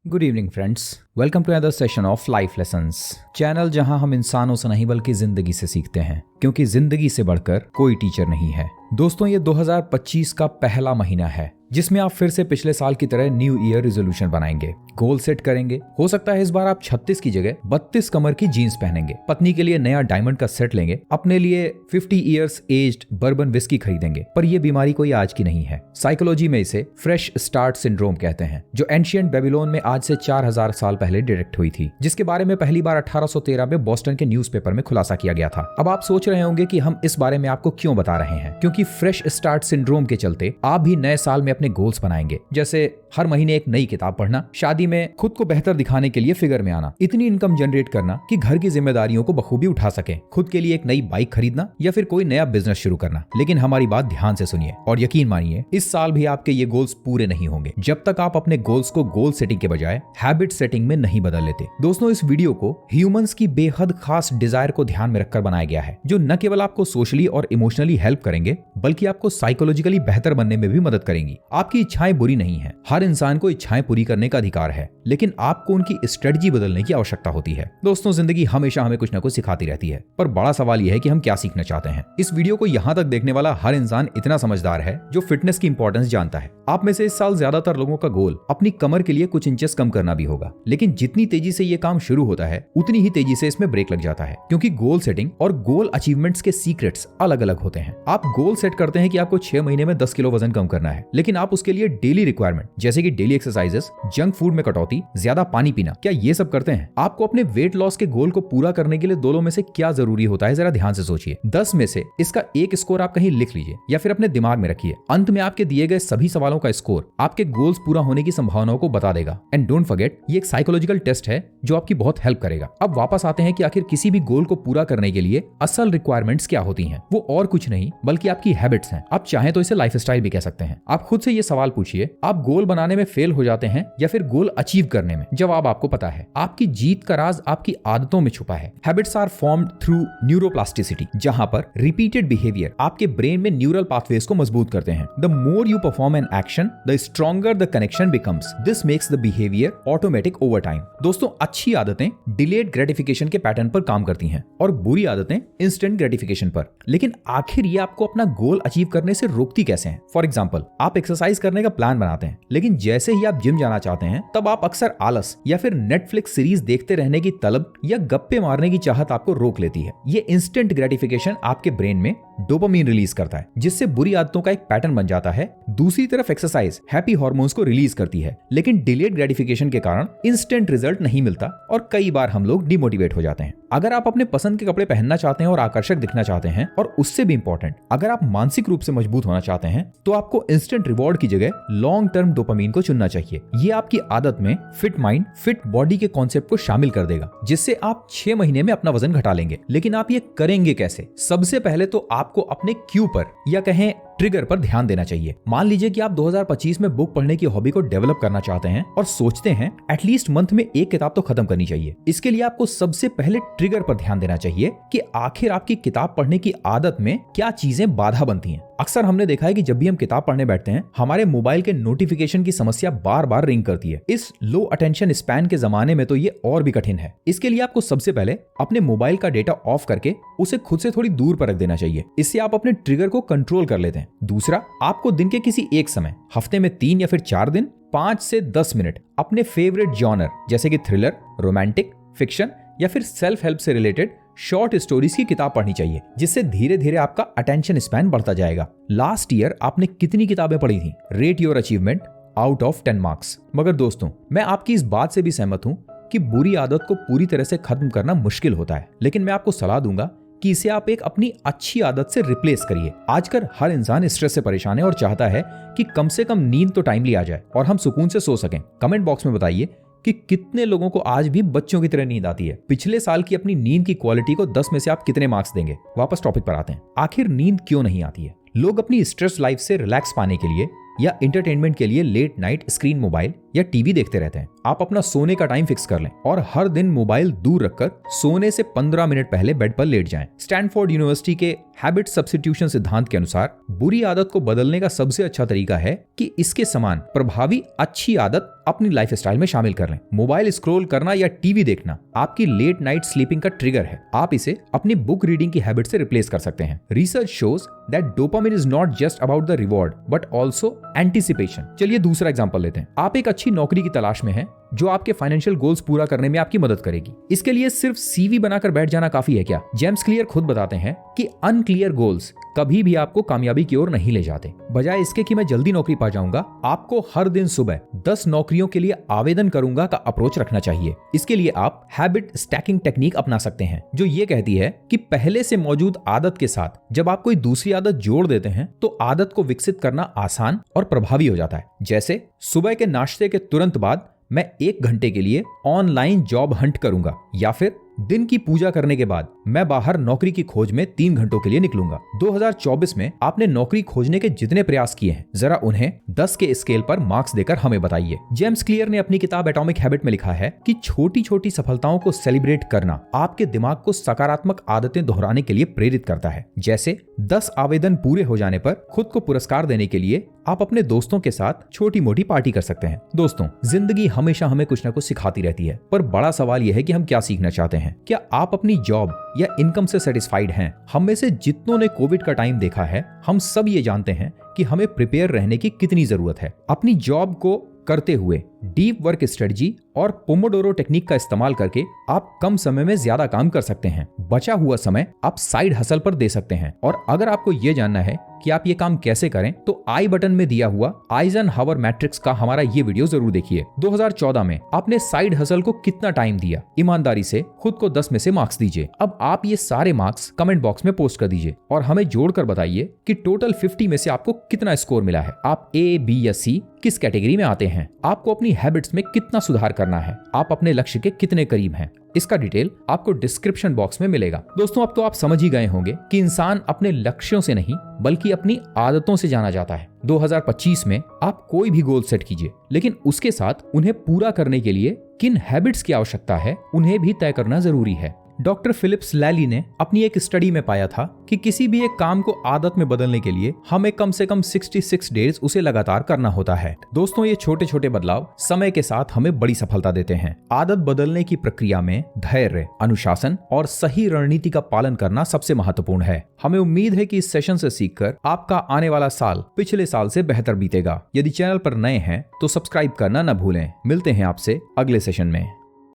Good evening friends, welcome to another session of life lessons, channel जहां हम इंसानों से नहीं बल्कि जिंदगी से सीखते हैं, क्योंकि जिंदगी से बढ़कर कोई टीचर नहीं है। दोस्तों, ये 2025 का पहला महीना है जिसमें आप फिर से पिछले साल की तरह न्यू ईयर रिजोल्यूशन बनाएंगे, गोल सेट करेंगे। हो सकता है इस बार आप 36 की जगह 32 कमर की जीन्स पहनेंगे, पत्नी के लिए नया डायमंड का सेट लेंगे, अपने लिए 50 इयर्स एज्ड बर्बन विस्की खरीदेंगे। पर यह बीमारी कोई आज की नहीं है। साइकोलॉजी में इसे फ्रेश स्टार्ट सिंड्रोम कहते हैं, जो एंशिएंट बेबीलोन में आज से 4000 साल पहले डिटेक्ट हुई थी, जिसके बारे में पहली बार 1813 में बोस्टन के न्यूज़पेपर में खुलासा किया गया था। अब आप सोच रहे होंगे कि हम इस बारे में आपको क्यों बता रहे हैं, क्योंकि फ्रेश स्टार्ट सिंड्रोम के चलते आप भी नए साल में अपने गोल्स बनाएंगे, जैसे हर महीने एक नई किताब पढ़ना, शादी में खुद को बेहतर दिखाने के लिए फिगर में आना, इतनी इनकम जनरेट करना कि घर की जिम्मेदारियों को बखूबी उठा सके, खुद के लिए एक नई बाइक खरीदना या फिर कोई नया बिजनेस शुरू करना। लेकिन हमारी बात ध्यान से सुनिए और यकीन मानिए, इस साल भी आपके ये गोल्स पूरे नहीं होंगे जब तक आप अपने गोल्स को गोल सेटिंग के बजाय हैबिट सेटिंग में नहीं बदल लेते। दोस्तों, इस वीडियो को ह्यूमंस की बेहद खास डिजायर को ध्यान में रखकर बनाया गया है, जो न केवल आपको सोशली और इमोशनली हेल्प करेंगे बल्कि आपको साइकोलॉजिकली बेहतर बनने में भी मदद करेंगी। आपकी इच्छाएं बुरी नहीं है, हर इंसान को इच्छाएं पूरी करने का अधिकार है, लेकिन आपको उनकी स्ट्रेटजी बदलने की आवश्यकता होती है। दोस्तों, जिंदगी हमेशा हमें कुछ न कुछ सिखाती रहती है, पर बड़ा सवाल यह है कि हम क्या सीखना चाहते हैं। इस वीडियो को यहां तक देखने वाला हर इंसान इतना समझदार है जो फिटनेस की इंपॉर्टेंस जानता है। आप में से इस साल ज्यादातर लोगों का गोल अपनी कमर के लिए कुछ इंचेस कम करना भी होगा, लेकिन जितनी तेजी से ये काम शुरू होता है उतनी ही तेजी से इसमें ब्रेक लग जाता है, क्योंकि गोल सेटिंग और गोल अचीवमेंट्स के सीक्रेट्स अलग अलग होते हैं। आप गोल सेट करते हैं कि आपको 6 महीने में 10 किलो वजन कम करना है, लेकिन आप उसके लिए डेली रिक्वायरमेंट जैसे कि डेली एक्सरसाइजेस, जंक फूड में कटौती, ज्यादा पानी पीना, क्या ये सब करते हैं? आपको अपने वेट लॉस के गोल को पूरा करने के लिए दोनों में से क्या जरूरी होता है, जरा ध्यान से सोचिए। 10 में से इसका एक स्कोर आप कहीं लिख लीजिए या फिर अपने दिमाग में रखिए। अंत में आपके दिए गए सभी सवालों का स्कोर आपके गोल्स पूरा होने की संभावनाओं को बता देगा। एंड डोंट फॉरगेट, ये एक साइकोलॉजिकल टेस्ट है जो आपकी बहुत हेल्प करेगा। अब वापस आते हैं कि आखिर किसी भी गोल को पूरा करने के लिए असल रिक्वायरमेंट्स क्या होती हैं। वो और कुछ नहीं बल्कि आपकी हैबिट्स हैं। आप चाहें तो इसे लाइफस्टाइल भी कह सकते हैं। आप खुद से ये सवाल पूछिए, आप गोल बनाने में फेल हो जाते हैं या फिर गोल अचीव करने में? जवाब आपको पता है। आपकी जीत का राज आपकी आदतों में छुपा है। Habits are formed through neuroplasticity, जहां पर रिपीटेड बिहेवियर आपके ब्रेन में न्यूरल पाथवेज को मजबूत करते हैं। The more you perform an action, the stronger the connection becomes. This makes the behaviour automatic over time. दोस्तों, अच्छी आदतें डिलेड ग्रेटिफिकेशन के पैटर्न पर काम करती हैं और बुरी आदतें इंस्टेंट ग्रेटिफिकेशन पर। लेकिन आखिर ये आपको अपना गोल अचीव करने से रोकती कैसे हैं? फॉर एग्जाम्पल, आप एक्सरसाइज करने का प्लान बनाते हैं, लेकिन जैसे ही आप जिम जाना चाहते हैं तब आप अक्सर आलस या फिर नेटफ्लिक्स सीरीज देखते रहने की तलब या गप्पे मारने की चाहत आपको रोक लेती है। ये इंस्टेंट ग्रेटिफिकेशन आपके ब्रेन में डोपामीन रिलीज करता है, जिससे बुरी आदतों का एक पैटर्न बन जाता है। दूसरी तरफ एक्सरसाइज हैप्पी हार्मोन्स को रिलीज करती है, लेकिन डिलेड ग्रेटिफिकेशन के कारण इंस्टेंट रिजल्ट नहीं मिलता और कई बार हम लोग डिमोटिवेट हो जाते हैं। अगर आप अपने पसंद के कपड़े पहनना चाहते हैं और आकर्षक दिखना चाहते हैं, और उससे भी इंपॉर्टेंट अगर आप मानसिक रूप से मजबूत होना चाहते हैं, तो आपको इंस्टेंट रिवॉर्ड की जगह लॉन्ग टर्म डोपामीन को चुनना चाहिए। ये आपकी आदत में फिट माइंड फिट बॉडी के कॉन्सेप्ट को शामिल कर देगा, जिससे आप 6 महीने में अपना वजन घटा लेंगे। लेकिन आप ये करेंगे कैसे? सबसे पहले तो आपको अपने क्यू पर या कहें ट्रिगर पर ध्यान देना चाहिए। मान लीजिए कि आप 2025 में बुक पढ़ने की हॉबी को डेवलप करना चाहते हैं और सोचते हैं एटलीस्ट मंथ में एक किताब तो खत्म करनी चाहिए। इसके लिए आपको सबसे पहले ट्रिगर पर ध्यान देना चाहिए कि आखिर आपकी किताब पढ़ने की आदत में क्या चीजें बाधा बनती हैं। अक्सर हमने देखा है कि जब भी हम किताब पढ़ने बैठते हैं, हमारे मोबाइल के नोटिफिकेशन की समस्या बार बार रिंग करती है। इस लो अटेंशन स्पैन के जमाने में तो ये और भी कठिन है। इसके लिए आपको सबसे पहले अपने मोबाइल का डेटा ऑफ करके उसे खुद से थोड़ी दूर पर रख देना चाहिए। इससे आप अपने ट्रिगर को कंट्रोल कर लेते हैं। दूसरा, आपको दिन के किसी एक समय, हफ्ते में 3 या फिर 4 दिन, 5 से 10 मिनट अपने फेवरेट जॉनर जैसे कि थ्रिलर, रोमांटिक, फिक्शन या फिर सेल्फ हेल्प से रिलेटेड शॉर्ट स्टोरीज की किताब पढ़नी चाहिए, जिससे धीरे धीरे आपका अटेंशन स्पैन बढ़ता जाएगा। लास्ट ईयर आपने कितनी किताबें पढ़ी थी? Rate your achievement out of 10 marks. मगर दोस्तों, मैं आपकी इस बात से भी सहमत हूं कि बुरी आदत को पूरी तरह से खत्म करना मुश्किल होता है, लेकिन मैं आपको सलाह दूंगा कि इसे आप एक अपनी अच्छी आदत से रिप्लेस करिए। आजकल हर इंसान स्ट्रेस से परेशान है और चाहता है कि कम से कम नींद तो टाइमली आ जाए और हम सुकून से सो सकें। कमेंट बॉक्स में बताइए कि कितने लोगों को आज भी बच्चों की तरह नींद आती है। पिछले साल की अपनी नींद की क्वालिटी को 10 में से आप कितने मार्क्स देंगे? वापस टॉपिक पर आते हैं। आखिर नींद क्यों नहीं आती है? लोग अपनी स्ट्रेस लाइफ से रिलैक्स पाने के लिए या एंटरटेनमेंट के लिए लेट नाइट स्क्रीन, मोबाइल या टीवी देखते रहते हैं, आप अपना सोने का टाइम फिक्स कर लें और हर दिन मोबाइल दूर रखकर सोने से 15 मिनट पहले बेड पर लेट जाएं। स्टैनफोर्ड यूनिवर्सिटी के हैबिट सब्स्टिट्यूशन सिद्धांत के अनुसार बुरी आदत को बदलने का सबसे अच्छा तरीका है कि इसके समान प्रभावी अच्छी आदत अपनी लाइफस्टाइल में शामिल कर लें। मोबाइल स्क्रॉल करना या टीवी देखना आपकी लेट नाइट स्लीपिंग का ट्रिगर है। आप इसे अपनी बुक रीडिंग की हैबिट से रिप्लेस कर सकते हैं। Research shows that dopamine is not just about the reward but also anticipation. चलिए दूसरा एग्जांपल लेते हैं। आप एक अच्छी नौकरी की तलाश में हैं जो आपके फाइनेंशियल गोल्स पूरा करने में आपकी मदद करेगी। इसके लिए सिर्फ सीवी बनाकर बैठ जाना काफी है क्या? जेम्स क्लियर खुद बताते हैं कि अनक्लियर गोल्स कभी भी आपको कामयाबी की ओर नहीं ले जाते। बजाय इसके कि मैं जल्दी नौकरी पा जाऊंगा, आपको हर दिन सुबह 10 नौकरियों के लिए आवेदन करूंगा का अप्रोच रखना चाहिए। इसके लिए आप हैबिट स्टैकिंग टेक्निक अपना सकते हैं, जो ये कहती है कि पहले से मौजूद आदत के साथ जब आप कोई दूसरी आदत जोड़ देते हैं तो आदत को विकसित करना आसान और प्रभावी हो जाता है। जैसे सुबह के नाश्ते के तुरंत बाद मैं 1 घंटे के लिए ऑनलाइन जॉब हंट करूंगा, या फिर दिन की पूजा करने के बाद मैं बाहर नौकरी की खोज में 3 घंटों के लिए निकलूंगा। 2024 में आपने नौकरी खोजने के जितने प्रयास किए हैं, जरा उन्हें 10 के स्केल पर मार्क्स देकर हमें बताइए। जेम्स क्लियर ने अपनी किताब एटॉमिक हैबिट में लिखा है कि छोटी छोटी सफलताओं को सेलिब्रेट करना आपके दिमाग को सकारात्मक आदतें दोहराने के लिए प्रेरित करता है। जैसे 10 आवेदन पूरे हो जाने पर खुद को पुरस्कार देने के लिए आप अपने दोस्तों के साथ छोटी मोटी पार्टी कर सकते हैं। दोस्तों, जिंदगी हमेशा हमें कुछ न कुछ सिखाती रहती है, पर बड़ा सवाल यह है कि हम क्या सीखना चाहते हैं। क्या आप अपनी जॉब या इनकम से सेटिस्फाइड हैं? हम में से जितनों ने कोविड का टाइम देखा है, हम सब ये जानते हैं कि हमें प्रिपेयर रहने की कितनी जरूरत है। अपनी जॉब को करते हुए डीप वर्क स्ट्रेटजी और पोमोडोरो टेक्निक का इस्तेमाल करके आप कम समय में ज्यादा काम कर सकते हैं। बचा हुआ समय आप साइड हसल पर दे सकते हैं। और अगर आपको यह जानना है कि आप ये काम कैसे करें, तो आई बटन में दिया हुआ आइजनहावर मैट्रिक्स का हमारा ये वीडियो जरूर देखिए। 2014 में आपने साइड हसल को कितना टाइम दिया? ईमानदारी से खुद को 10 में से मार्क्स दीजिए। अब आप ये सारे मार्क्स कमेंट बॉक्स में पोस्ट कर दीजिए और हमें जोड़कर बताइए कि टोटल 50 में से आपको कितना स्कोर मिला है। आप ए, बी या सी किस कैटेगरी में आते हैं? आपको अपनी हैबिट्स में कितना सुधार करना है? आप अपने लक्ष्य के कितने करीब हैं? इसका डिटेल आपको डिस्क्रिप्शन बॉक्स में मिलेगा। दोस्तों, अब तो आप समझ ही गए होंगे कि इंसान अपने लक्ष्यों से नहीं बल्कि अपनी आदतों से जाना जाता है। 2025 में आप कोई भी गोल सेट कीजिए, लेकिन उसके साथ उन्हें पूरा करने के लिए किन हैबिट्स की आवश्यकता है उन्हें भी तय करना जरूरी है। डॉक्टर फिलिप्स लैली ने अपनी एक स्टडी में पाया था कि किसी भी एक काम को आदत में बदलने के लिए हमें कम से कम 66 डेज उसे लगातार करना होता है। दोस्तों, ये छोटे छोटे बदलाव समय के साथ हमें बड़ी सफलता देते हैं। आदत बदलने की प्रक्रिया में धैर्य, अनुशासन और सही रणनीति का पालन करना सबसे महत्वपूर्ण है। हमें उम्मीद है कि इस सेशन से सीखकर आपका आने वाला साल पिछले साल से बेहतर बीतेगा। यदि चैनल पर नए हैं तो सब्सक्राइब करना न भूलें। मिलते हैं आपसे अगले सेशन में।